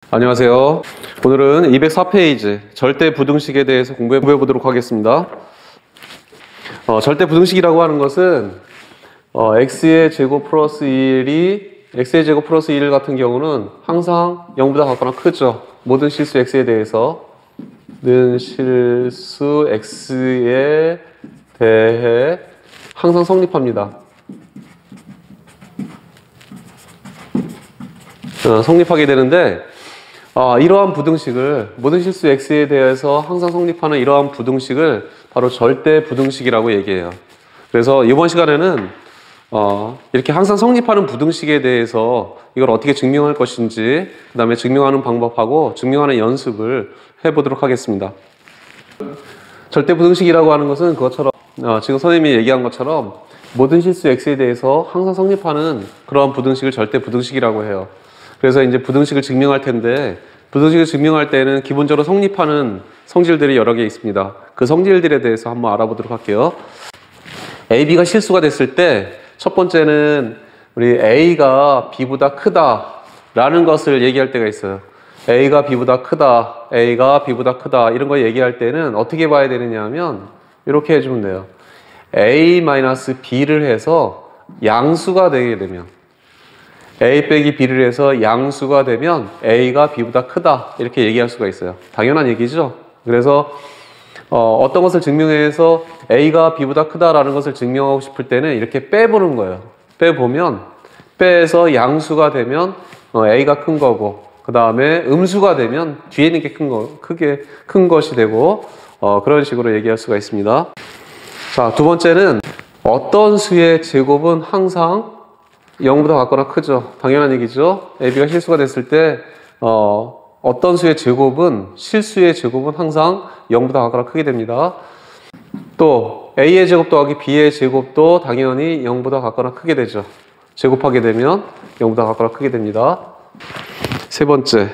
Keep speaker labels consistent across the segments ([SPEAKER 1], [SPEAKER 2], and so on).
[SPEAKER 1] 안녕하세요. 오늘은 204페이지 절대 부등식에 대해서 공부해 보도록 하겠습니다. 절대 부등식이라고 하는 것은 x의 제곱 플러스 1이 x의 제곱 플러스 1 같은 경우는 항상 0보다 같거나 크죠. 모든 실수 x에 대해서 모든 실수 x에 대해 항상 성립합니다. 성립하게 되는데 이러한 부등식을 모든 실수 x에 대해서 항상 성립하는 이러한 부등식을 바로 절대 부등식이라고 얘기해요. 그래서 이번 시간에는 이렇게 항상 성립하는 부등식에 대해서 이걸 어떻게 증명할 것인지, 그 다음에 증명하는 방법하고 증명하는 연습을 해보도록 하겠습니다. 절대 부등식이라고 하는 것은 그것처럼 지금 선생님이 얘기한 것처럼 모든 실수 x에 대해서 항상 성립하는 그러한 부등식을 절대 부등식이라고 해요. 그래서 이제 부등식을 증명할 텐데, 부등식을 증명할 때는 기본적으로 성립하는 성질들이 여러 개 있습니다. 그 성질들에 대해서 한번 알아보도록 할게요. A, B가 실수가 됐을 때 첫 번째는 우리 A가 B보다 크다 라는 것을 얘기할 때가 있어요. A가 B보다 크다, A가 B보다 크다 이런 거 얘기할 때는 어떻게 봐야 되느냐 하면 이렇게 해주면 돼요. A-B를 해서 양수가 되게 되면, A 빼기 B를 해서 양수가 되면 A가 B보다 크다 이렇게 얘기할 수가 있어요. 당연한 얘기죠. 그래서 어떤 것을 증명해서 A가 B보다 크다라는 것을 증명하고 싶을 때는 이렇게 빼보는 거예요. 빼보면, 빼서 양수가 되면 A가 큰 거고, 그 다음에 음수가 되면 뒤에 있는 게 크게 큰 것이 되고, 그런 식으로 얘기할 수가 있습니다. 자, 두 번째는 어떤 수의 제곱은 항상 0보다 같거나 크죠. 당연한 얘기죠. AB가 실수가 됐을 때 어떤 수의 제곱은, 실수의 제곱은 항상 0보다 같거나 크게 됩니다. 또 A의 제곱 더하기 B의 제곱도 당연히 0보다 같거나 크게 되죠. 제곱하게 되면 0보다 같거나 크게 됩니다. 세 번째,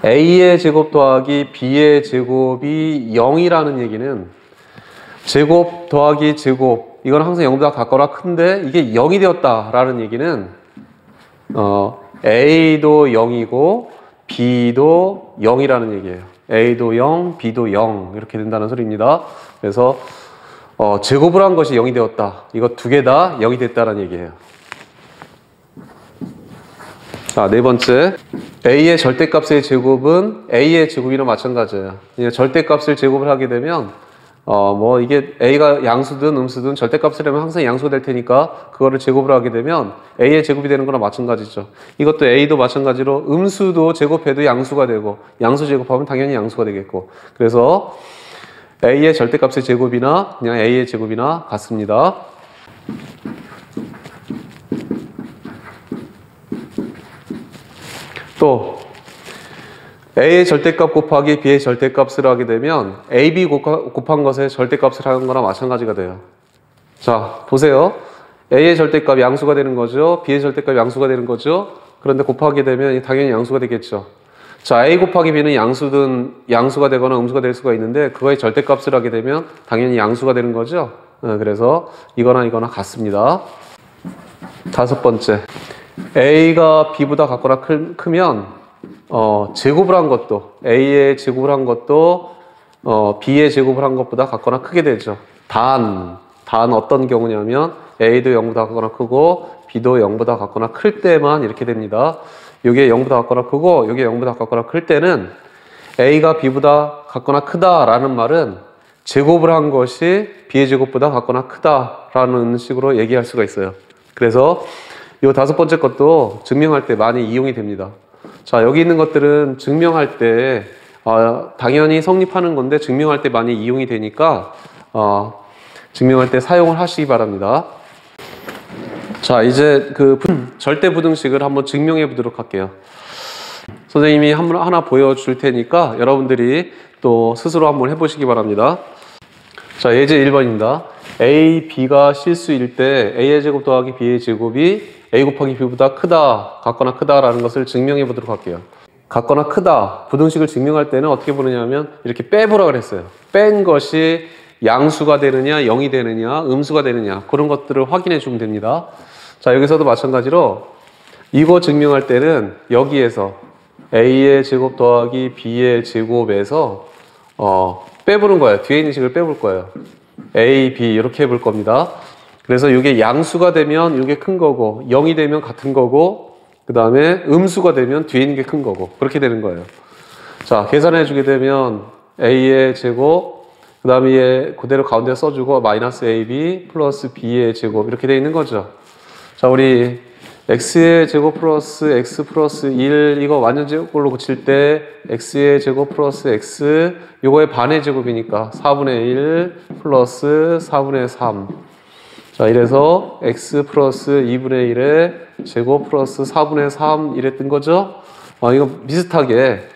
[SPEAKER 1] A의 제곱 더하기 B의 제곱이 0이라는 얘기는 제곱 더하기 제곱, 이건 항상 0보다 같거나 큰데 이게 0이 되었다라는 얘기는 A도 0이고 B도 0이라는 얘기예요. A도 0, B도 0 이렇게 된다는 소리입니다. 그래서 제곱을 한 것이 0이 되었다. 이거 두 개 다 0이 됐다는 얘기예요. 자, 네 번째, A의 절대값의 제곱은 A의 제곱이랑 마찬가지예요. 절대값을 제곱을 하게 되면 이게 A가 양수든 음수든 절대값을 하면 항상 양수가 될 테니까 그거를 제곱을 하게 되면 A의 제곱이 되는 거랑 마찬가지죠. 이것도 A도 마찬가지로 음수도 제곱해도 양수가 되고, 양수 제곱하면 당연히 양수가 되겠고, 그래서 A의 절대값의 제곱이나 그냥 A의 제곱이나 같습니다. 또 A의 절대값 곱하기 B의 절대값을 하게 되면 AB 곱한 것의 절대값을 하는 거랑 마찬가지가 돼요. 자, 보세요. A의 절대값 양수가 되는 거죠. B의 절대값 양수가 되는 거죠. 그런데 곱하게 되면 당연히 양수가 되겠죠. 자, A 곱하기 B는 양수가 되거나 음수가 될 수가 있는데 그거의 절대값을 하게 되면 당연히 양수가 되는 거죠. 그래서 이거나 이거나 같습니다. 다섯 번째, A가 B보다 같거나 크면 제곱을 한 것도, A의 제곱을 한 것도 B의 제곱을 한 것보다 같거나 크게 되죠. 단 어떤 경우냐면 A도 0보다 같거나 크고 B도 0보다 같거나 클 때만 이렇게 됩니다. 이게 0보다 같거나 크고 이게 0보다 같거나 클 때는 A가 B보다 같거나 크다라는 말은 제곱을 한 것이 B의 제곱보다 같거나 크다라는 식으로 얘기할 수가 있어요. 그래서 이 다섯 번째 것도 증명할 때 많이 이용이 됩니다. 자, 여기 있는 것들은 증명할 때 당연히 성립하는 건데 증명할 때 많이 이용이 되니까 증명할 때 사용을 하시기 바랍니다. 자, 이제 그 절대 부등식을 한번 증명해 보도록 할게요. 선생님이 하나 보여줄 테니까 여러분들이 또 스스로 한번 해보시기 바랍니다. 자, 예제 1번입니다. A, B가 실수일 때 A의 제곱 더하기 B의 제곱이 A 곱하기 B보다 크다, 같거나 크다라는 것을 증명해 보도록 할게요. 같거나 크다, 부등식을 증명할 때는 어떻게 보느냐 하면 이렇게 빼보라 그랬어요. 뺀 것이 양수가 되느냐, 0이 되느냐, 음수가 되느냐, 그런 것들을 확인해 주면 됩니다. 자, 여기서도 마찬가지로 이거 증명할 때는 여기에서 a의 제곱 더하기 b의 제곱에서 빼보는 거예요. 뒤에 있는 식을 빼볼 거예요. a, b 이렇게 해볼 겁니다. 그래서 이게 양수가 되면 이게 큰 거고 0이 되면 같은 거고 그 다음에 음수가 되면 뒤에 있는 게 큰 거고 그렇게 되는 거예요. 자, 계산해 주게 되면 a의 제곱 그 다음에 얘 그대로 가운데 써주고 마이너스 ab 플러스 b의 제곱 이렇게 돼 있는 거죠. 자, 우리 x의 제곱 플러스 x 플러스 1 이거 완전 제곱으로 고칠 때 x의 제곱 플러스 x 요거의 반의 제곱이니까 4분의 1 플러스 4분의 3. 자, 이래서 x 플러스 2분의 1의 제곱 플러스 4분의 3 이랬던 거죠. 이거 비슷하게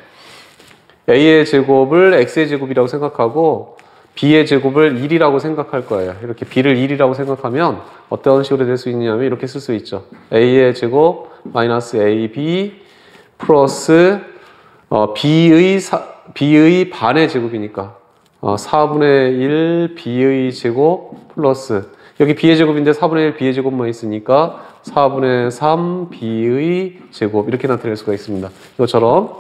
[SPEAKER 1] a의 제곱을 x의 제곱이라고 생각하고 b의 제곱을 1이라고 생각할 거예요. 이렇게 b를 1이라고 생각하면 어떤 식으로 될 수 있냐면 이렇게 쓸 수 있죠. a의 제곱 마이너스 ab 플러스 b의 반의 제곱이니까 4분의 1 b의 제곱 플러스 여기 b의 제곱인데 4분의 1 b의 제곱만 있으니까 4분의 3 b의 제곱 이렇게 나타낼 수가 있습니다. 이것처럼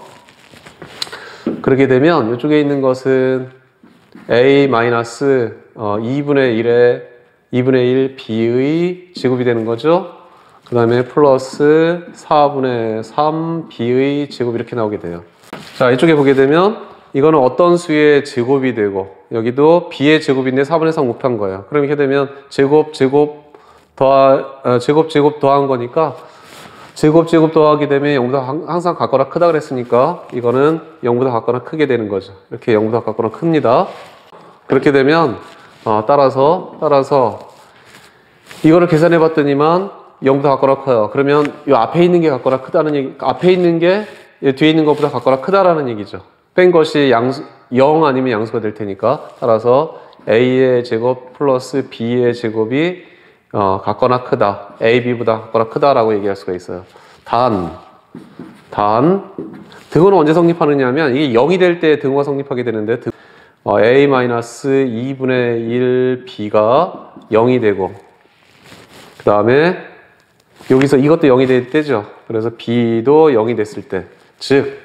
[SPEAKER 1] 그렇게 되면 이쪽에 있는 것은 a 마이너스 2분의 1 b의 제곱이 되는 거죠. 그 다음에 플러스 4분의 3 b의 제곱 이렇게 나오게 돼요. 자, 이쪽에 보게 되면 이거는 어떤 수의 제곱이 되고 여기도 b의 제곱인데 4분의 3 곱한 거예요. 그럼 이렇게 되면 제곱 더한 거니까 제곱 더하게 되면 0보다 항상 같거나 크다 그랬으니까 이거는 0보다 같거나 크게 되는 거죠. 이렇게 0보다 같거나 큽니다. 그렇게 되면 따라서 이거를 계산해 봤더니만 0보다 같거나 커요. 그러면 이 앞에 있는 게 같거나 크다는 얘기, 앞에 있는 게 뒤에 있는 것보다 같거나 크다라는 얘기죠. 뺀 것이 0 아니면 양수가 될 테니까 따라서 a의 제곱 플러스 b의 제곱이 같거나 크다. a, b보다 같거나 크다라고 얘기할 수가 있어요. 단 등호는 언제 성립하느냐 하면 이게 0이 될 때 등호가 성립하게 되는데 a-2분의 1 b가 0이 되고 그 다음에 여기서 이것도 0이 될 때죠. 그래서 b도 0이 됐을 때 즉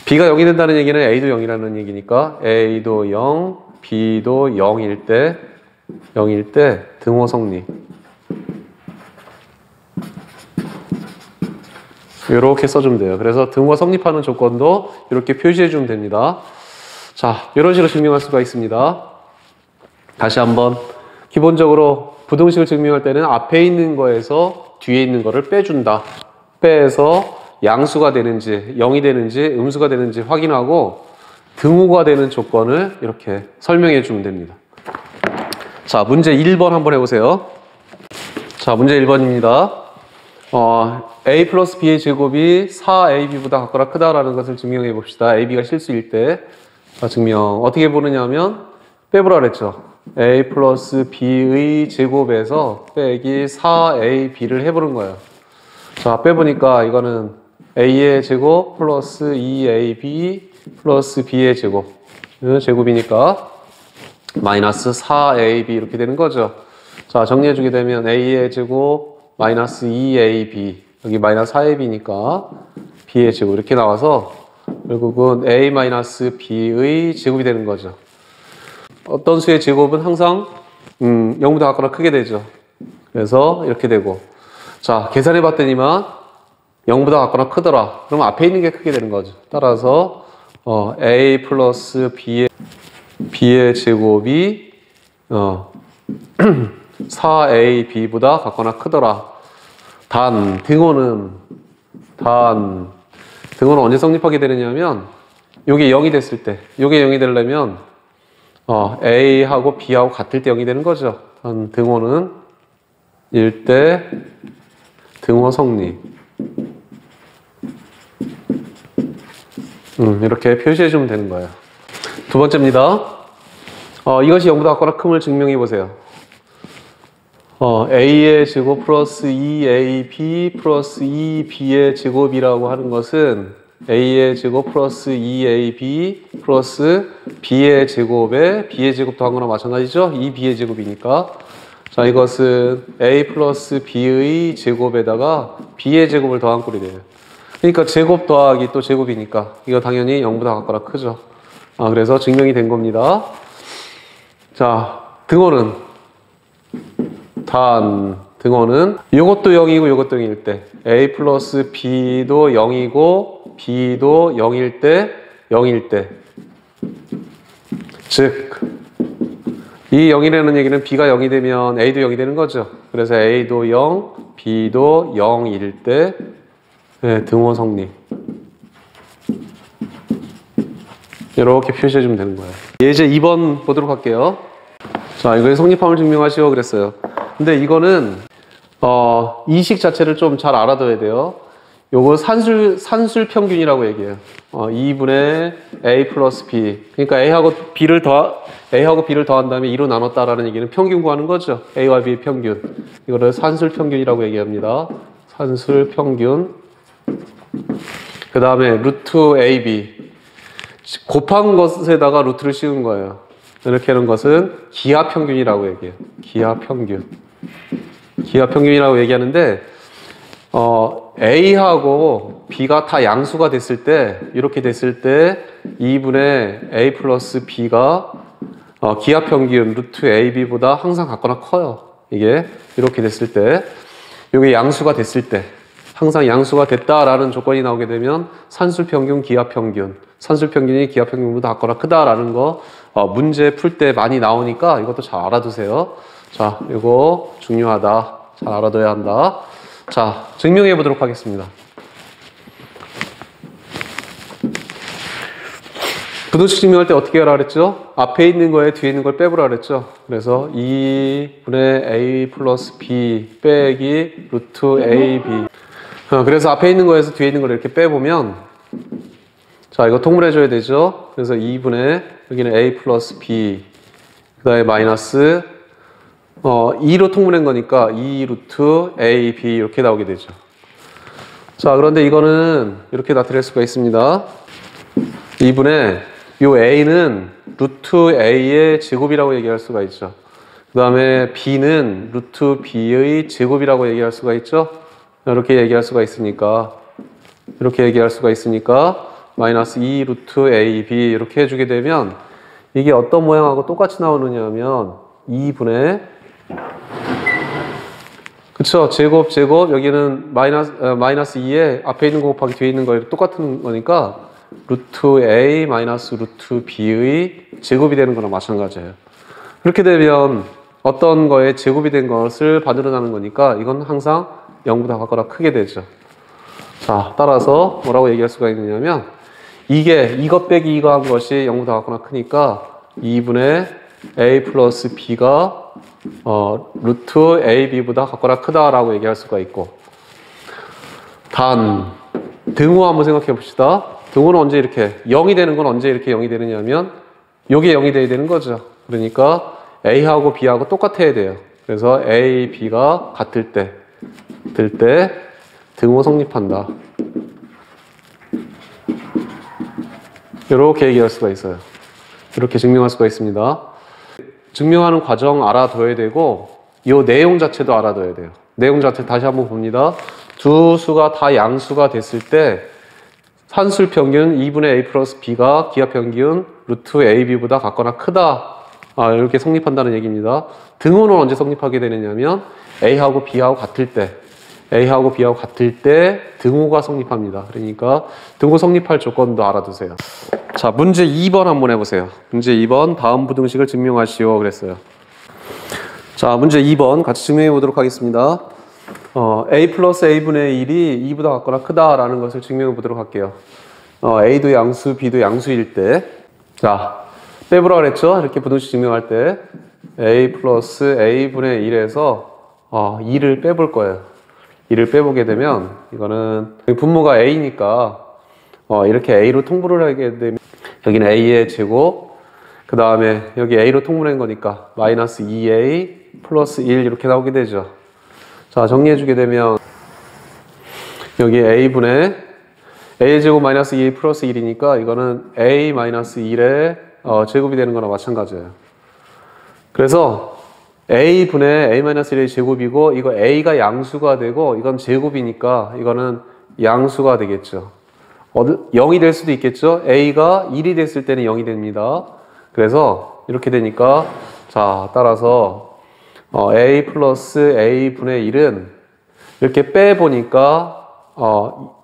[SPEAKER 1] b가 0이 된다는 얘기는 a도 0이라는 얘기니까 a도 0, b도 0일 때 등호 성립. 이렇게 써주면 돼요. 그래서 등호가 성립하는 조건도 이렇게 표시해 주면 됩니다. 자, 이런 식으로 증명할 수가 있습니다. 다시 한번 기본적으로 부등식을 증명할 때는 앞에 있는 거에서 뒤에 있는 거를 빼준다. 빼서 양수가 되는지 0이 되는지 음수가 되는지 확인하고 등호가 되는 조건을 이렇게 설명해 주면 됩니다. 자, 문제 1번 한번 해보세요. 자, 문제 1번입니다. a 플러스 b의 제곱이 4ab보다 같거나 크다라는 것을 증명해 봅시다. ab가 실수일 때 증명 어떻게 보느냐 하면 빼보라 그랬죠. a 플러스 b의 제곱에서 빼기 4ab를 해보는 거예요. 자, 빼보니까 이거는 a의 제곱 플러스 2ab 플러스 b의 제곱 제곱이니까 마이너스 4ab 이렇게 되는 거죠. 자, 정리해 주게 되면 a의 제곱 마이너스 2ab 여기 마이너스 4ab니까 b의 제곱 이렇게 나와서 결국은 a 마이너스 b의 제곱이 되는 거죠. 어떤 수의 제곱은 항상 0보다 같거나 크게 되죠. 그래서 이렇게 되고 자, 계산해 봤더니만 0보다 같거나 크더라. 그럼 앞에 있는 게 크게 되는 거죠. 따라서 a 플러스 b의 제곱이 4ab보다 같거나 크더라. 단 등호는 언제 성립하게 되느냐면 요게 0이 됐을 때 요게 0이 되려면 a하고 b하고 같을 때 0이 되는 거죠. 단 등호는 1대 등호 성립. 이렇게 표시해 주면 되는 거예요. 두 번째입니다. 이것이 0보다 같거나 큼을 증명해 보세요. a의 제곱 플러스 2ab 플러스 2b의 제곱이라고 하는 것은 a의 제곱 플러스 2ab 플러스 b의 제곱에 b의 제곱 더한 거나 마찬가지죠. 2b의 제곱이니까. 자, 이것은 a 플러스 b의 제곱에다가 b의 제곱을 더한 꼴이 돼요. 그러니까 제곱 더하기 또 제곱이니까 이거 당연히 0보다 같거나 크죠. 그래서 증명이 된 겁니다. 자, 등호는 등호는 이것도 0이고 이것도 0일 때 a 플러스 b도 0이고 b도 0일 때 즉 이 0이라는 얘기는 b가 0이 되면 a도 0이 되는 거죠. 그래서 a도 0, b도 0일 때 등호 성립. 이렇게 표시해주면 되는 거예요. 예제 2번 보도록 할게요. 자, 이거의 성립함을 증명하시오 그랬어요. 근데 이거는 이식 자체를 좀 잘 알아둬야 돼요. 요거 산술 평균이라고 얘기해요. 2분의 a 플러스 b. 그러니까 a하고 b를 더한 다음에 2로 나눴다라는 얘기는 평균 구하는 거죠. a와 b의 평균. 이거를 산술 평균이라고 얘기합니다. 산술 평균. 그 다음에 루트 ab. 곱한 것에다가 루트를 씌운 거예요. 이렇게 하는 것은 기하 평균이라고 얘기해요. 기하 평균. 기하 평균이라고 얘기하는데 A하고 B가 다 양수가 됐을 때 이렇게 됐을 때 2분의 A 플러스 B가 기하 평균 루트 AB보다 항상 같거나 커요. 이게 이렇게 됐을 때 이게 양수가 됐을 때 항상 양수가 됐다라는 조건이 나오게 되면 산술 평균, 기하 평균 산술 평균이 기하 평균보다 같거나 크다라는 거 문제 풀 때 많이 나오니까 이것도 잘 알아두세요. 자, 이거 중요하다. 잘 알아둬야 한다. 자, 증명해 보도록 하겠습니다. 부등식 증명할 때 어떻게 하라 그랬죠? 앞에 있는 거에 뒤에 있는 걸 빼보라 그랬죠? 그래서 2분의 a 플러스 b 빼기 루트 ab. 그래서 앞에 있는 거에서 뒤에 있는 걸 이렇게 빼보면 자, 이거 통분해줘야 되죠? 그래서 2분의 여기는 a 플러스 b 그 다음에 마이너스 2로 통분한 거니까 2 루트 a, b 이렇게 나오게 되죠. 자, 그런데 이거는 이렇게 나타낼 수가 있습니다. 2분의 요 a는 루트 a의 제곱이라고 얘기할 수가 있죠. 그 다음에 b는 루트 b의 제곱이라고 얘기할 수가 있죠. 이렇게 얘기할 수가 있으니까 마이너스 2 루트 ab 이렇게 해주게 되면 이게 어떤 모양하고 똑같이 나오느냐 하면 2분의 그쵸? 제곱 여기는 마이너스 2에 앞에 있는 거 곱하기 뒤에 있는 거 똑같은 거니까 루트 a 마이너스 루트 b의 제곱이 되는 거랑 마찬가지예요. 그렇게 되면 어떤 거에 제곱이 된 것을 받으러나는 거니까 이건 항상 0보다 같거나 크게 되죠. 자, 따라서 뭐라고 얘기할 수가 있느냐면 이것 빼기 이거 한 것이 0보다 같거나 크니까 2분의 a 플러스 b가 루트 ab보다 같거나 크다라고 얘기할 수가 있고 단 등호 한번 생각해 봅시다. 등호는 언제 이렇게 0이 되는 건 언제 이렇게 0이 되느냐면 요게 0이 돼야 되는 거죠. 그러니까 a하고 b하고 똑같아야 돼요. 그래서 a, b가 같을 때 등호 성립한다. 이렇게 얘기할 수가 있어요. 이렇게 증명할 수가 있습니다. 증명하는 과정 알아둬야 되고 이 내용 자체도 알아둬야 돼요. 내용 자체 다시 한번 봅니다. 두 수가 다 양수가 됐을 때 산술 평균 2분의 a 플러스 b가 기하 평균 루트 ab보다 같거나 크다. 이렇게 성립한다는 얘기입니다. 등호는 언제 성립하게 되느냐면 a하고 b하고 같을 때 등호가 성립합니다. 그러니까 등호 성립할 조건도 알아두세요. 자, 문제 2번 한번 해보세요. 문제 2번 다음 부등식을 증명하시오 그랬어요. 자, 문제 2번 같이 증명해 보도록 하겠습니다. a 플러스 a분의 1이 2보다 같거나 크다라는 것을 증명해 보도록 할게요. a도 양수, b도 양수일 때 자, 빼보라 그랬죠? 이렇게 부등식 증명할 때 a 플러스 a분의 1에서 2를 빼볼 거예요. 2를 빼보게 되면 이거는 분모가 a니까 이렇게 a로 통분을 하게 되면 여기는 a의 제곱 그 다음에 여기 a로 통분한 거니까 마이너스 2a 플러스 1 이렇게 나오게 되죠. 자, 정리해주게 되면 여기 a분의 a의 제곱 마이너스 2a 플러스 1이니까 이거는 a 마이너스 1의 제곱이 되는 거나 마찬가지예요. 그래서 a분의 a-1의 제곱이고 이거 a가 양수가 되고 이건 제곱이니까 이거는 양수가 되겠죠. 0이 될 수도 있겠죠. a가 1이 됐을 때는 0이 됩니다. 그래서 이렇게 되니까 자, 따라서 a 플러스 a분의 1은 이렇게 빼보니까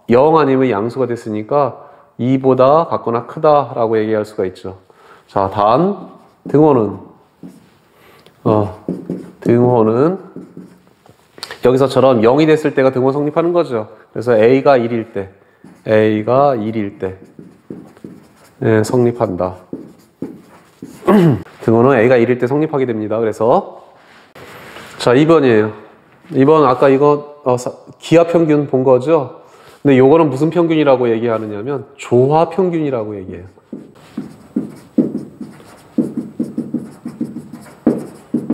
[SPEAKER 1] 0 아니면 양수가 됐으니까 2보다 같거나 크다라고 얘기할 수가 있죠. 자, 단 등호는 여기서처럼 0이 됐을 때가 등호 성립하는 거죠. 그래서 a가 1일 때 네, 성립한다. 등호는 a가 1일 때 성립하게 됩니다. 그래서 자, 2번이에요. 2번 아까 이거 기하평균 본 거죠? 근데 요거는 무슨 평균이라고 얘기하느냐면 조화평균이라고 얘기해요.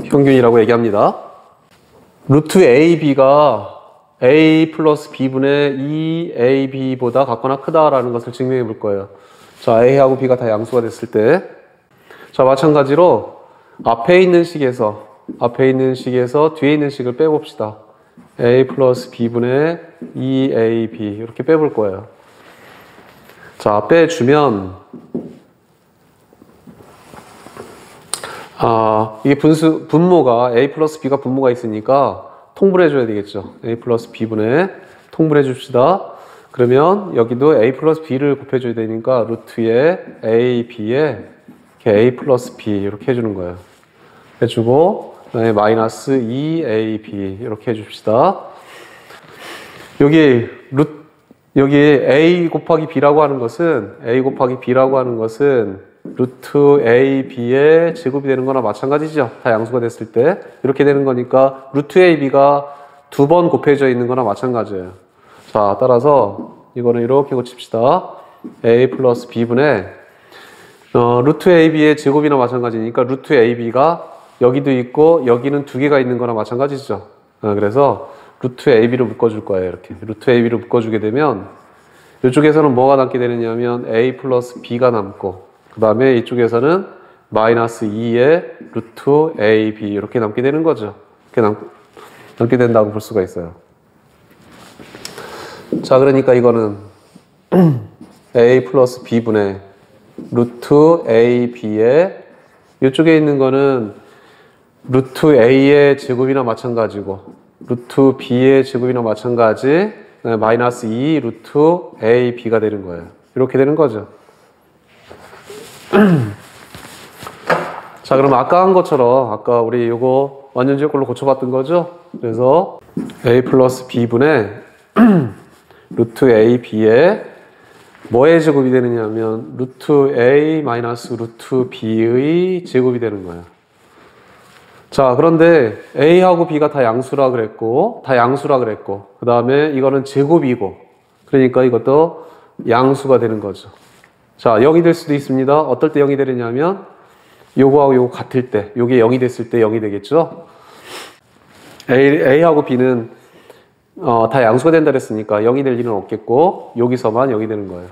[SPEAKER 1] 평균이라고 얘기합니다. 루트 AB가 A 플러스 B분의 2AB보다 같거나 크다라는 것을 증명해 볼 거예요. 자, A하고 B가 다 양수가 됐을 때. 자, 마찬가지로 앞에 있는 식에서 뒤에 있는 식을 빼봅시다. A 플러스 B분의 2AB 이렇게 빼볼 거예요. 자, 빼주면 이게 분모가 A 플러스 B가 분모가 있으니까 통분해 줘야 되겠죠. A 플러스 B분의 통분해 줍시다. 그러면 여기도 A 플러스 B를 곱해줘야 되니까 루트에 A, B에 A 플러스 B 이렇게 해주는 거예요. 해주고 그다음에 마이너스 2AB 이렇게 해줍시다. 여기 A 곱하기 B라고 하는 것은 루트 A, B의 제곱이 되는 거나 마찬가지죠. 다 양수가 됐을 때 이렇게 되는 거니까 루트 A, B가 두 번 곱해져 있는 거나 마찬가지예요. 자, 따라서 이거는 이렇게 고칩시다. A 플러스 B분의 루트 A, B의 제곱이나 마찬가지니까 루트 A, B가 여기도 있고 여기는 두 개가 있는 거나 마찬가지죠. 그래서 루트 A, B를 묶어줄 거예요. 이렇게 루트 A, B를 묶어주게 되면 이쪽에서는 뭐가 남게 되느냐면 A 플러스 B가 남고 그 다음에 이쪽에서는 마이너스 2의 루트 A, B 이렇게 남게 되는 거죠. 이렇게 남게 된다고 볼 수가 있어요. 자, 그러니까 이거는 A 플러스 B분의 루트 A, B의 이쪽에 있는 거는 루트 A의 제곱이나 마찬가지고 루트 B의 제곱이나 마찬가지 마이너스 2 루트 A, B가 되는 거예요. 이렇게 되는 거죠. 자, 그럼 아까 한 것처럼 아까 우리 요거 완전제곱 걸로 고쳐봤던 거죠. 그래서 A 플러스 B분의 루트 A, B의 뭐의 제곱이 되느냐면 루트 A 마이너스 루트 B의 제곱이 되는 거예요. 자, 그런데 A하고 B가 다 양수라 그랬고 그 다음에 이거는 제곱이고 그러니까 이것도 양수가 되는 거죠. 자, 0이 될 수도 있습니다. 어떨 때 0이 되느냐면 요거하고 요거 같을 때, 요게 0이 됐을 때 0이 되겠죠. A하고 B는 다 양수가 된다 그랬으니까 0이 될 일은 없겠고 여기서만 0이 되는 거예요.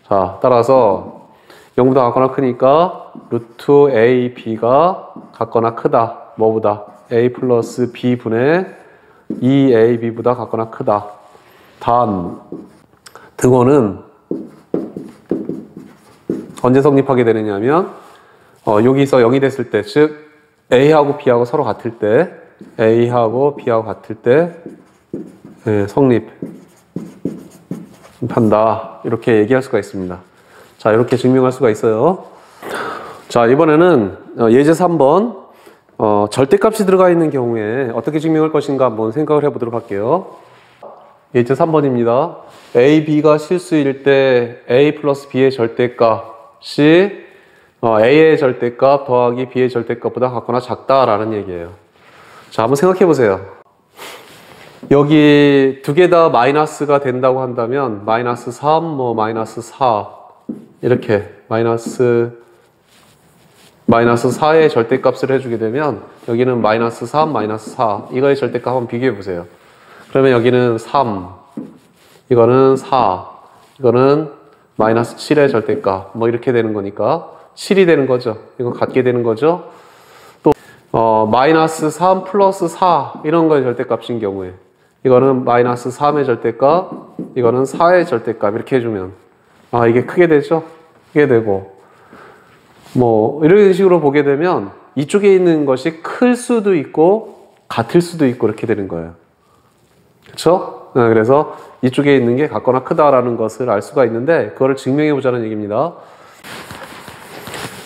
[SPEAKER 1] 자, 따라서 0보다 같거나 크니까 루트 A, B가 같거나 크다. 뭐보다? A 플러스 B분의 2AB보다 같거나 크다. 단 등호는 언제 성립하게 되느냐면 여기서 0이 됐을 때, 즉 A하고 B하고 서로 같을 때 A하고 B하고 같을 때 네, 성립한다. 이렇게 얘기할 수가 있습니다. 자, 이렇게 증명할 수가 있어요. 자, 이번에는 예제 3번 절대값이 들어가 있는 경우에 어떻게 증명할 것인가 한번 생각을 해보도록 할게요. 예제 3번입니다. A, B가 실수일 때 A 플러스 B의 절대값이 A의 절대값 더하기 B의 절대값보다 같거나 작다라는 얘기예요. 자, 한번 생각해 보세요. 여기 두 개 다 마이너스가 된다고 한다면 마이너스 3, 마이너스 4 이렇게 마이너스 4의 절대값을 해주게 되면 여기는 마이너스 3, 마이너스 4 이거의 절대값 한번 비교해 보세요. 그러면 여기는 3, 이거는 4, 이거는 마이너스 7의 절대값 이렇게 되는 거니까 7이 되는 거죠. 이건 같게 되는 거죠. 또 마이너스 3 플러스 4 이런 거의 절대값인 경우에 이거는 마이너스 3의 절대값, 이거는 4의 절대값 이렇게 해주면 이게 크게 되죠? 크게 되고 뭐 이런 식으로 보게 되면 이쪽에 있는 것이 클 수도 있고 같을 수도 있고 이렇게 되는 거예요. 그렇죠? 그래서 이쪽에 있는 게 같거나 크다라는 것을 알 수가 있는데 그거를 증명해 보자는 얘기입니다.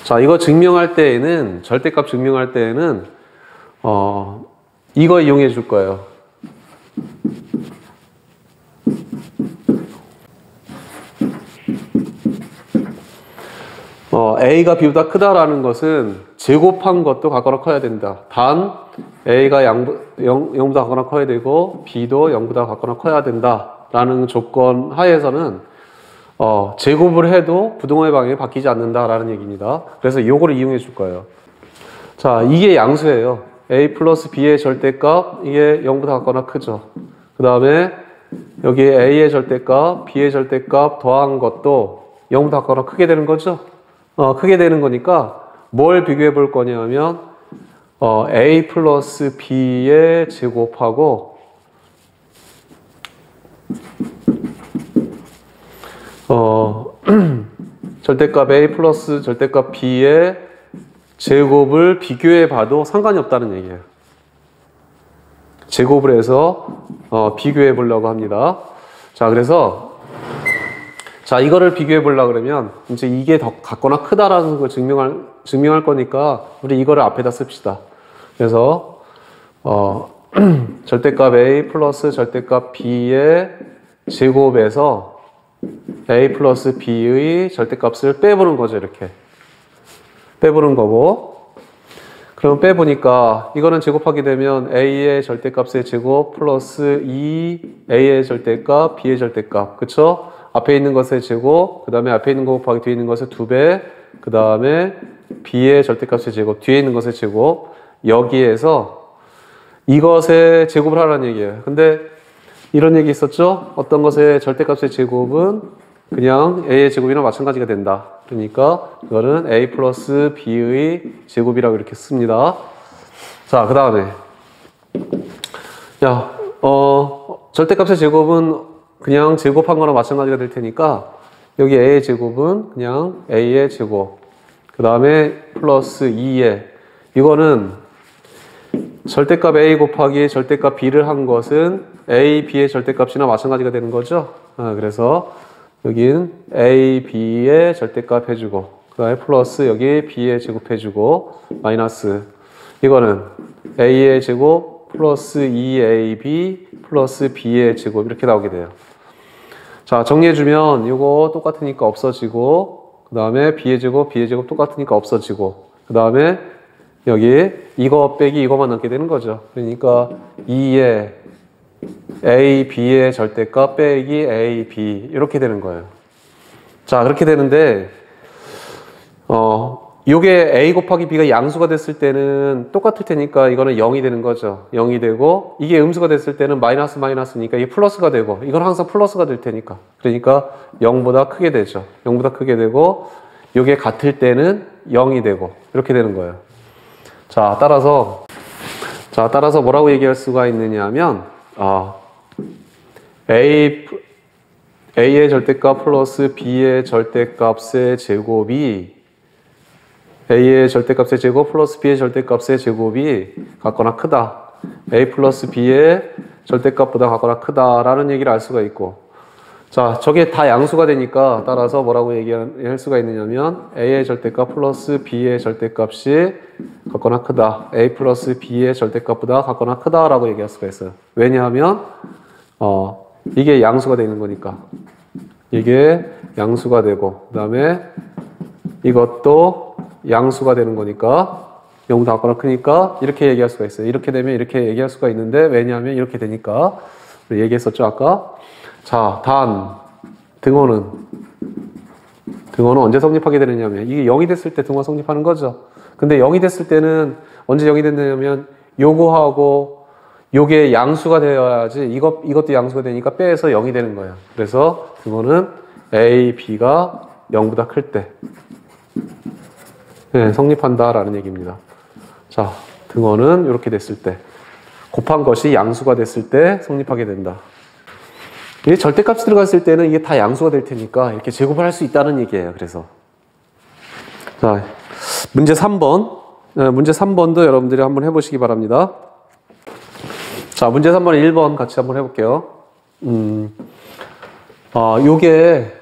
[SPEAKER 1] 자, 이거 증명할 때에는 절대값 증명할 때에는 이거 이용해 줄 거예요. A가 B보다 크다라는 것은 제곱한 것도 같거나 커야 된다. 단 A가 0보다 같거나 커야 되고 B도 0보다 같거나 커야 된다라는 조건 하에서는 제곱을 해도 부등호의 방향이 바뀌지 않는다라는 얘기입니다. 그래서 이거를 이용해 줄 거예요. 자, 이게 양수예요. A 플러스 B의 절대값, 이게 0보다 같거나 크죠. 그 다음에 여기 A의 절대값, B의 절대값 더한 것도 0보다 같거나 크게 되는 거죠. 크게 되는 거니까 뭘 비교해 볼 거냐면 A 플러스 B의 제곱하고 절대값 A 플러스 절대값 B의 제곱을 비교해 봐도 상관이 없다는 얘기예요. 제곱을 해서 비교해 보려고 합니다. 자, 그래서 자, 이거를 비교해 보려고 그러면 이제 이게 더 같거나 크다라는 걸 증명할 거니까 우리 이거를 앞에다 씁시다. 그래서 절대값 A 플러스 절대값 B의 제곱에서 A 플러스 B의 절대값을 빼보는 거죠. 이렇게 빼보는 거고, 그럼 빼보니까 이거는 제곱하게 되면 A의 절대값의 제곱 플러스 2A의 절대값, B의 절대값, 그쵸? 앞에 있는 것의 제곱, 그 다음에 앞에 있는 거 곱하기 뒤에 있는 것의 2배, 그 다음에 B의 절대값의 제곱, 뒤에 있는 것의 제곱, 여기에서 이것의 제곱을 하라는 얘기예요. 근데 이런 얘기 있었죠? 어떤 것의 절대값의 제곱은 그냥 A의 제곱이나 마찬가지가 된다. 그러니까 이거는 A 플러스 B의 제곱이라고 이렇게 씁니다. 자, 그 다음에 절대값의 제곱은 그냥 제곱한 거나 마찬가지가 될 테니까 여기 A의 제곱은 그냥 A의 제곱, 그 다음에 플러스 2에 이거는 절대값 A 곱하기 절대값 B를 한 것은 A, B의 절대값이나 마찬가지가 되는 거죠. 그래서 여긴 A, B의 절대값 해주고, 그 다음에 플러스 여기 B의 제곱 해주고, 마이너스 이거는 A의 제곱 플러스 2AB 플러스 B의 제곱 이렇게 나오게 돼요. 자, 정리해주면 이거 똑같으니까 없어지고, 그 다음에 B의 제곱 똑같으니까 없어지고, 그 다음에 여기 이거 빼기 이거만 남게 되는 거죠. 그러니까 2의 A, B의 절대값 빼기 A, B 이렇게 되는 거예요. 자, 그렇게 되는데 요게 A 곱하기 B가 양수가 됐을 때는 똑같을 테니까 이거는 0이 되는 거죠. 0이 되고, 이게 음수가 됐을 때는 마이너스니까 이게 플러스가 되고, 이건 항상 플러스가 될 테니까, 그러니까 0보다 크게 되죠. 0보다 크게 되고, 요게 같을 때는 0이 되고 이렇게 되는 거예요. 자, 따라서 뭐라고 얘기할 수가 있느냐 하면 A의 절대값 플러스 B의 절대값의 제곱이 A의 절대값의 제곱 플러스 B의 절대값의 제곱이 같거나 크다. A 플러스 B의 절대값보다 같거나 크다라는 얘기를 알 수가 있고, 자, 저게 다 양수가 되니까 따라서 뭐라고 얘기할 수가 있느냐면 A의 절대값 플러스 B의 절대값이 같거나 크다. A 플러스 B의 절대값보다 같거나 크다라고 얘기할 수가 있어요. 왜냐하면 이게 양수가 되는 거니까. 이게 양수가 되고, 그 다음에 이것도 양수가 되는 거니까 0보다 같거나 크니까 이렇게 얘기할 수가 있어요. 이렇게 되면 이렇게 얘기할 수가 있는데, 왜냐하면 이렇게 되니까. 우리 얘기했었죠, 아까. 자, 단 등호는 언제 성립하게 되느냐면 이게 0이 됐을 때 등호가 성립하는 거죠. 근데 0이 됐을 때는 언제 0이 됐냐면 요거하고 요게 양수가 되어야지, 이것도 양수가 되니까 빼서 0이 되는 거예요. 그래서 등호는 A, B가 0보다 클 때 성립한다라는 얘기입니다. 자, 등호는 이렇게 됐을 때. 곱한 것이 양수가 됐을 때 성립하게 된다. 이게 절대값이 들어갔을 때는 이게 다 양수가 될 테니까 이렇게 제곱을 할 수 있다는 얘기예요. 그래서 자, 문제 3번. 문제 3번도 여러분들이 한번 해보시기 바랍니다. 자, 문제 3번 1번 같이 한번 해볼게요. 요게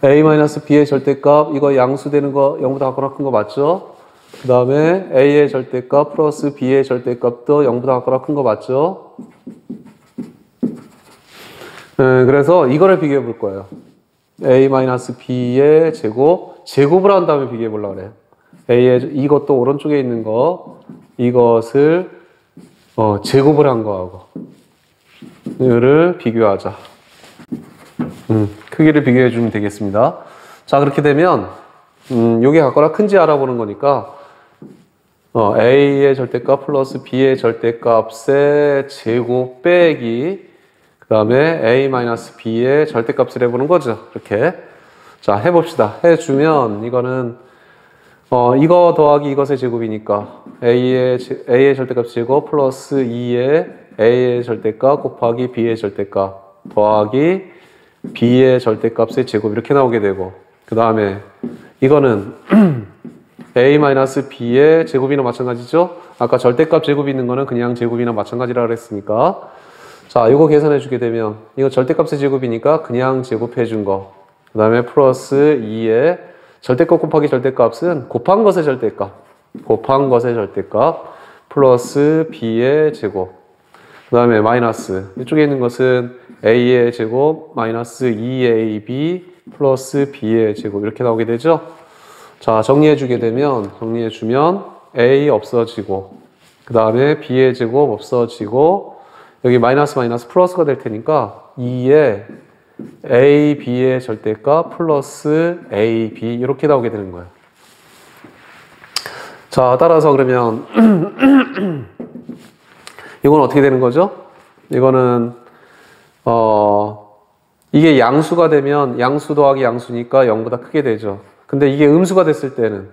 [SPEAKER 1] a-b의 절대값, 이거 양수되는 거 0보다 작거나 큰 거 맞죠? 그 다음에 a의 절대값 플러스 b의 절대값도 0보다 작거나 큰 거 맞죠? 그래서 이거를 비교해 볼 거예요. a-b의 제곱을 한 다음에 비교해 보려고 그래요. a의 이것도 오른쪽에 있는 거, 이것을 제곱을 한 거하고 이거를 비교하자. 크기를 비교해 주면 되겠습니다. 자, 그렇게 되면 요게 같거나 큰지 알아보는 거니까 a의 절대값 플러스 b의 절대값의 제곱 빼기 그 다음에 a-b의 절대값을 해보는 거죠. 이렇게. 자, 해봅시다. 해주면 이거는 이거 더하기 이것의 제곱이니까 a의 절대값 제곱 플러스 2의 a의 절대값 곱하기 b의 절대값 더하기 b의 절대값의 제곱 이렇게 나오게 되고 그 다음에 이거는 a-b의 제곱이나 마찬가지죠? 아까 절대값 제곱이 있는 거는 그냥 제곱이나 마찬가지라 그랬으니까 자, 이거 계산해 주게 되면 이거 절대값의 제곱이니까 그냥 제곱해 준 거 그 다음에 플러스 2의 절대값 곱하기 절대값은 곱한 것의 절대값 플러스 b의 제곱 그 다음에 마이너스 이쪽에 있는 것은 a의 제곱 마이너스 2ab 플러스 b의 제곱 이렇게 나오게 되죠. 자, 정리해 주게 되면 정리해 주면 a 없어지고 그 다음에 b의 제곱 없어지고 여기 마이너스 플러스가 될 테니까 2의 a, b의 절대값 플러스 a, b 이렇게 나오게 되는 거예요. 자, 따라서 그러면 이건 어떻게 되는 거죠? 이거는 이게 양수가 되면 양수 더하기 양수니까 0보다 크게 되죠. 근데 이게 음수가 됐을 때는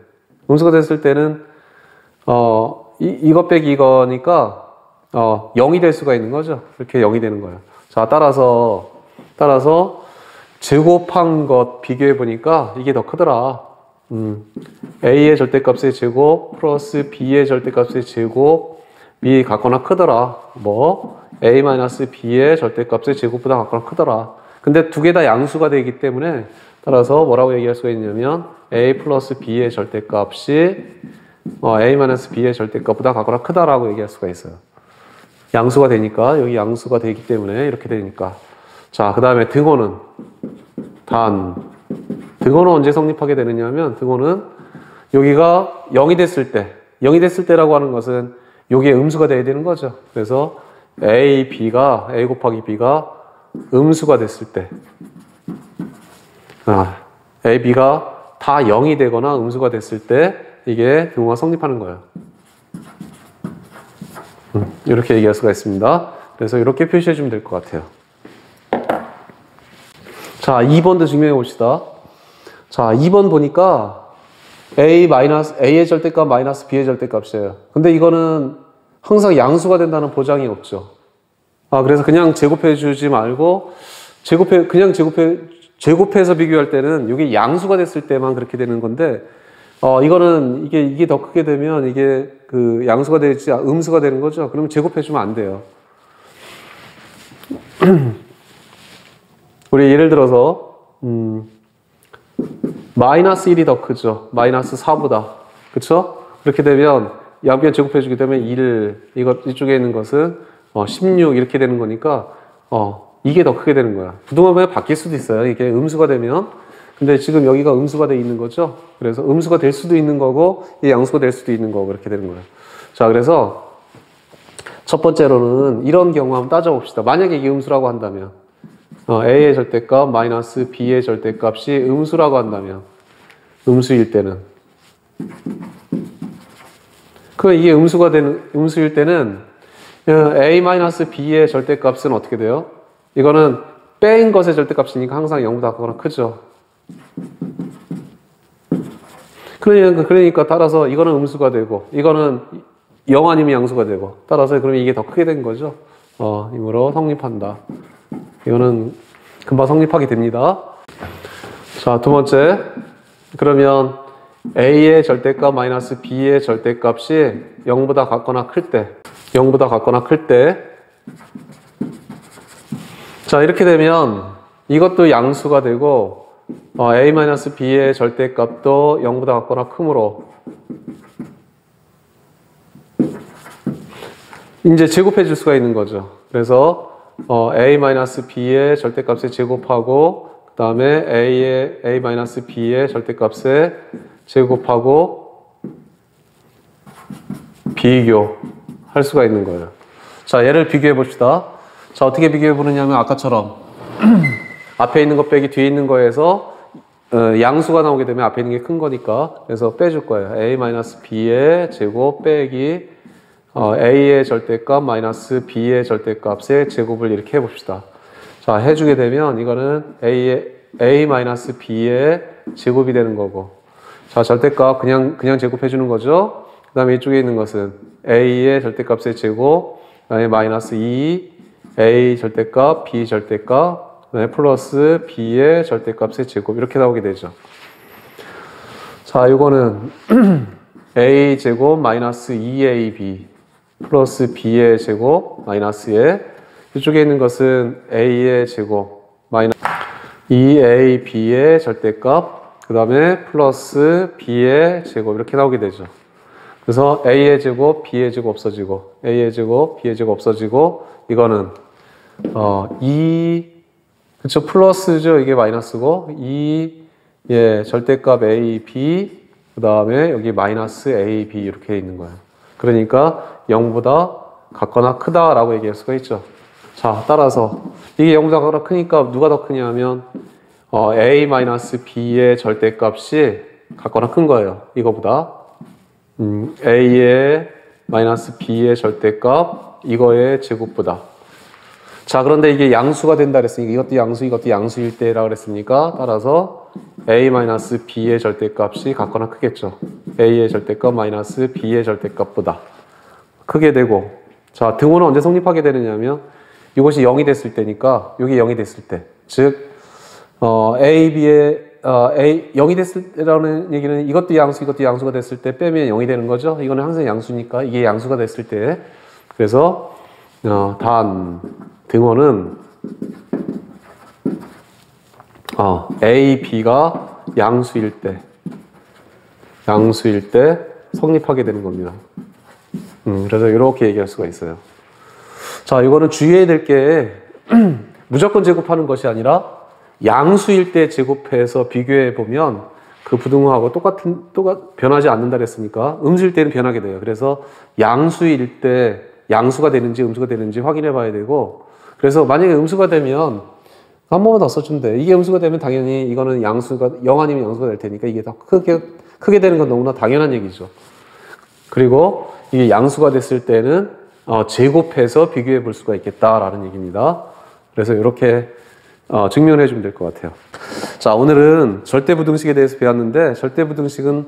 [SPEAKER 1] 이것 빼기 이거니까 0이 될 수가 있는 거죠. 이렇게 0이 되는 거예요. 자, 따라서 제곱한 것 비교해 보니까 이게 더 크더라. a의 절대값의 제곱 플러스 b의 절대값의 제곱이 같거나 크더라. 뭐 a-b의 절대값의 제곱보다 같거나 크더라. 근데 두 개 다 양수가 되기 때문에 따라서 뭐라고 얘기할 수가 있냐면 a 플러스 b의 절대값이 a-b의 절대값보다 같거나 크다라고 얘기할 수가 있어요. 양수가 되니까 여기 양수가 되기 때문에 이렇게 되니까. 자, 그 다음에 등호는 등호는 언제 성립하게 되느냐면 등호는 여기가 0이 됐을 때라고 하는 것은 여기에 음수가 돼야 되는 거죠. 그래서 a 곱하기 b가 음수가 됐을 때 a, b가 다 0이 되거나 음수가 됐을 때 이게 등호가 성립하는 거예요. 이렇게 얘기할 수가 있습니다. 그래서 이렇게 표시해 주면 될 것 같아요. 자, 2번도 증명해 봅시다. 자, 2번 보니까 a의 절대값 마이너스 b의 절대값이에요. 근데 이거는 항상 양수가 된다는 보장이 없죠. 그래서 그냥 제곱해 주지 말고 제곱해서 비교할 때는 이게 양수가 됐을 때만 그렇게 되는 건데 이거는 이게 더 크게 되면 이게 그 양수가 되지 음수가 되는 거죠. 그러면 제곱해 주면 안 돼요. 우리 예를 들어서 마이너스 1이 더 크죠. 마이너스 4보다. 그쵸? 그렇게 되면 양변 제곱해 주게 되면 1, 이쪽에 있는 것은 16 이렇게 되는 거니까 이게 더 크게 되는 거야. 부등호가 바뀔 수도 있어요. 이게 음수가 되면. 근데 지금 여기가 음수가 돼 있는 거죠. 그래서 음수가 될 수도 있는 거고 이 양수가 될 수도 있는 거고 그렇게 되는 거예요. 자, 그래서 첫 번째로는 이런 경우 한번 따져봅시다. 만약에 이게 음수라고 한다면 a의 절대값 마이너스 b의 절대값이 음수라고 한다면 음수일 때는 이게 음수일 때는 a-b의 절대값은 어떻게 돼요? 이거는 뺀 것의 절대값이니까 항상 0보다 크거나 크죠. 그러니까 따라서 이거는 음수가 되고 이거는 0 아니면 양수가 되고, 따라서 그러면 이게 더 크게 된 거죠. 이므로 성립한다. 이거는 금방 성립하게 됩니다. 자, 두 번째. 그러면 A의 절대값 마이너스 B의 절대값이 0보다 같거나 클 때, 0보다 같거나 클 때, 자, 이렇게 되면 이것도 양수가 되고, A-B의 절대값도 0보다 같거나 크므로, 이제 제곱해 줄 수가 있는 거죠. 그래서, A-B의 절대값에 제곱하고, 그 다음에 A-B의 절대값에 제곱하고, 비교할 수가 있는 거예요. 자, 얘를 비교해 봅시다. 자, 어떻게 비교해 보느냐면 아까처럼 앞에 있는 거 빼기 뒤에 있는 거에서 양수가 나오게 되면 앞에 있는 게 큰 거니까 그래서 빼줄 거예요. A-B의 제곱 빼기 A의 절대값 마이너스 B의 절대값의 제곱을 이렇게 해봅시다. 자, 해주게 되면 이거는 A-B의 제곱이 되는 거고, 자, 절대값 그냥 제곱해 주는 거죠. 그 다음에 이쪽에 있는 것은 A의 절대값의 제곱, 그 다음에 마이너스 2, A 절대값, B 절대값, 그 다음에 플러스 B의 절대값의 제곱, 이렇게 나오게 되죠. 자, 이거는 A 제곱 마이너스 2AB 플러스 B의 제곱 마이너스에, 이쪽에 있는 것은 A의 제곱 마이너스 2AB의 절대값, 그 다음에 플러스 B의 제곱, 이렇게 나오게 되죠. 그래서 A의 제곱, B의 제곱 없어지고, A의 제곱, B의 제곱 없어지고, 이거는, 그쵸, 플러스죠. 이게 마이너스고, 절대값 A, B, 그 다음에 여기 마이너스 A, B 이렇게 있는 거예요. 그러니까 0보다 같거나 크다라고 얘기할 수가 있죠. 자, 따라서 이게 0보다 같거나 크니까 누가 더 크냐면, A-B의 절대값이 같거나 큰 거예요. 이거보다. A의 마이너스 B의 절대값, 이거의 제곱보다. 자, 그런데 이게 양수가 된다 그랬으니까 이것도 양수, 이것도 양수일 때라 그랬으니까 따라서 A-B의 절대값이 같거나 크겠죠. A의 절대값 마이너스 B의 절대값보다 크게 되고, 자, 등호는 언제 성립하게 되느냐면 이것이 0이 됐을 때니까, 이게 0이 됐을 때, 즉 A, 0이 됐을 때라는 얘기는 이것도 양수, 이것도 양수가 됐을 때 빼면 0이 되는 거죠. 이거는 항상 양수니까 이게 양수가 됐을 때, 그래서 단 등호는 A, B가 양수일 때 성립하게 되는 겁니다. 그래서 이렇게 얘기할 수가 있어요. 자, 이거는 주의해야 될 게 무조건 제곱하는 것이 아니라 양수일 때 제곱해서 비교해 보면 그 부등호하고 변하지 않는다 그랬으니까 음수일 때는 변하게 돼요. 그래서 양수일 때 양수가 되는지 음수가 되는지 확인해 봐야 되고, 그래서 만약에 음수가 되면 한 번만 더 써주면 돼. 이게 음수가 되면 당연히 이거는 양수가 0 아니면 양수가 될 테니까 이게 더 크게 되는 건 너무나 당연한 얘기죠. 그리고 이게 양수가 됐을 때는 제곱해서 비교해 볼 수가 있겠다라는 얘기입니다. 그래서 이렇게 증명해 주면 될 것 같아요. 자, 오늘은 절대부등식에 대해서 배웠는데, 절대부등식은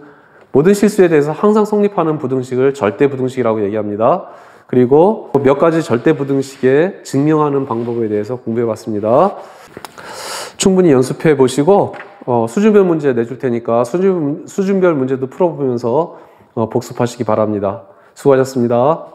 [SPEAKER 1] 모든 실수에 대해서 항상 성립하는 부등식을 절대부등식이라고 얘기합니다. 그리고 몇 가지 절대부등식에 증명하는 방법에 대해서 공부해 봤습니다. 충분히 연습해 보시고 수준별 문제 내줄 테니까 수준별 문제도 풀어보면서 복습하시기 바랍니다. 수고하셨습니다.